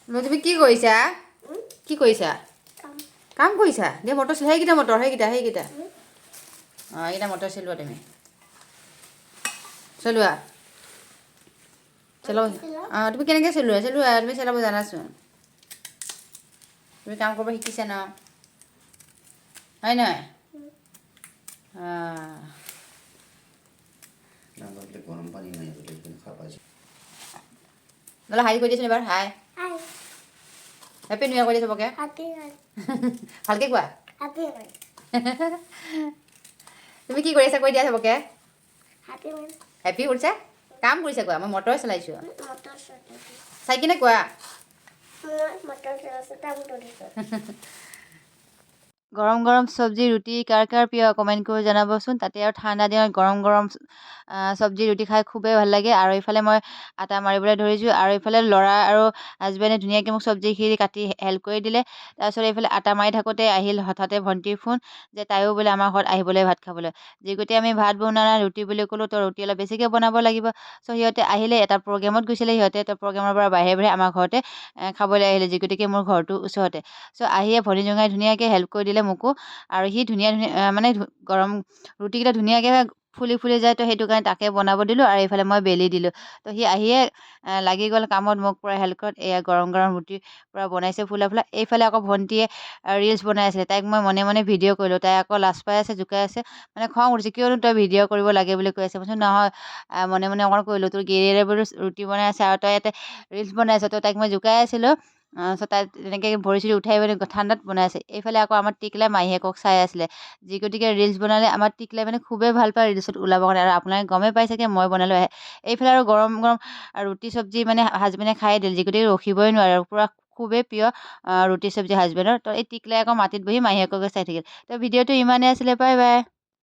তুমি কি কৰিছা? কি কৰিছা? কাম কৰিছা? দিয়া মটৰ সেইকেইটা মটৰ সেইকেইটা অঁ এইকেইটা মটৰ চলোৱা তুমি চলোৱা অঁ তুমি কেনেকৈ চলোৱা তুমি চলাব জানাচোন তুমি কাম কৰিব শিকিছা ন হয় নহয় গৰম পানী নাই নহ'লে হাই কৰি দিয়াচোন এবাৰ হাই হেপী নিউ ইয়াৰ কৰি দিয়া চবকে ভালকৈ কোৱা তুমি কি কৰি আছা কৈ দিয়া চবকে হেপী কৰিছা কাম কৰিছা কোৱা মই মটৰ চলাইছোঁ চাই কিনে কোৱা গৰম গৰম চব্জি ৰুটি কাৰ কাৰ প্ৰিয় কমেণ্ট কৰি জনাবচোন তাতে আৰু ঠাণ্ডা দিনত গৰম গৰম চব্জি ৰুটি খাই খুবেই ভাল লাগে আৰু এইফালে মই আটা মাৰিবলৈ ধৰিছোঁ আৰু এইফালে ল'ৰা আৰু হাজবেণ্ডে ধুনীয়াকৈ মোক চব্জিখিনি কাটি হেল্প কৰি দিলে তাৰপিছত এইফালে আটা মাৰি থাকোঁতে আহিল হঠাতে ভণ্টিৰ ফোন যে তাইও বোলে আমাৰ ঘৰত আহিবলৈ ভাত খাবলৈ যিগতে আমি ভাত বনোৱা নাই ৰুটি বুলি ক'লোঁ তো ৰুটি অলপ বেছিকৈ বনাব লাগিব চ' সিহঁতে আহিলে এটা প্ৰগ্ৰেমত গৈছিলে সিহঁতে এটা প্ৰগ্ৰেমৰ পৰা বাহিৰে বাহিৰে আমাৰ ঘৰতে খাবলৈ আহিলে যিগতিকে মোৰ ঘৰটো ওচৰতে চ' আহিয়ে ভনী জোঙাই ধুনীয়াকৈ হেল্প কৰি দিলে মোকো আৰু সি ধুনীয়া মানে গৰম ৰুটিকেইটা ধুনীয়াকৈ ফুলি ফুলি যায় তো সেইটো কাৰণে তাকে বনাব দিলোঁ আৰু এইফালে মই বেলি দিলোঁ তো সি আহিয়ে লাগি গ'ল কামত মোক পূৰা হেল্প কৰাত এয়া গৰম গৰম ৰুটি পূৰা বনাইছে ফুলা ফুলা এইফালে আকৌ ভণ্টিয়ে ৰিলচ বনাই আছিলে তাইক মই মনে মনে ভিডিঅ' কৰিলোঁ তাই আকৌ লাজ পাই আছে জোকাই আছে মানে খং উঠিছে কিয়নো তই ভিডিঅ' কৰিব লাগে বুলি কৈ আছে মই কৈছোঁ নহয় মনে মনে অকণ কৰিলোঁ তোৰ গিৰিয়েৰে বোলো ৰুটি বনাই আছে আৰু তই ইয়াতে ৰিলচ বনাই আছ তো তাইক মই জোকাই আছিলোঁ চ' তাই তেনেকৈ ভৰি চৰি উঠাই মানে ঠাণ্ডাত বনাই আছে এইফালে আকৌ আমাৰ টিকলাই মাহীয়েকক চাই আছিলে যি গতিকে ৰিলচ বনালে আমাৰ টিকলাই মানে খুবেই ভাল পায় ৰিলচত ওলাবৰ কাৰণে আৰু আপোনালোকে গমেই পাই চাগে মই বনালোঁ আহে এইফালে আৰু গৰম গৰম ৰুটি চব্জি মানে হাজবেণ্ডে খাই দিলে যি গতিকে ৰখিবই নোৱাৰে আৰু পূৰা খুবেই প্ৰিয় ৰুটি চব্জি হাজবেণ্ডৰ তো এই টিকলাই আকৌ মাটিত বহি মাহীয়েককে চাই থাকিল তো ভিডিঅ'টো ইমানেই আছিলে বাই বাই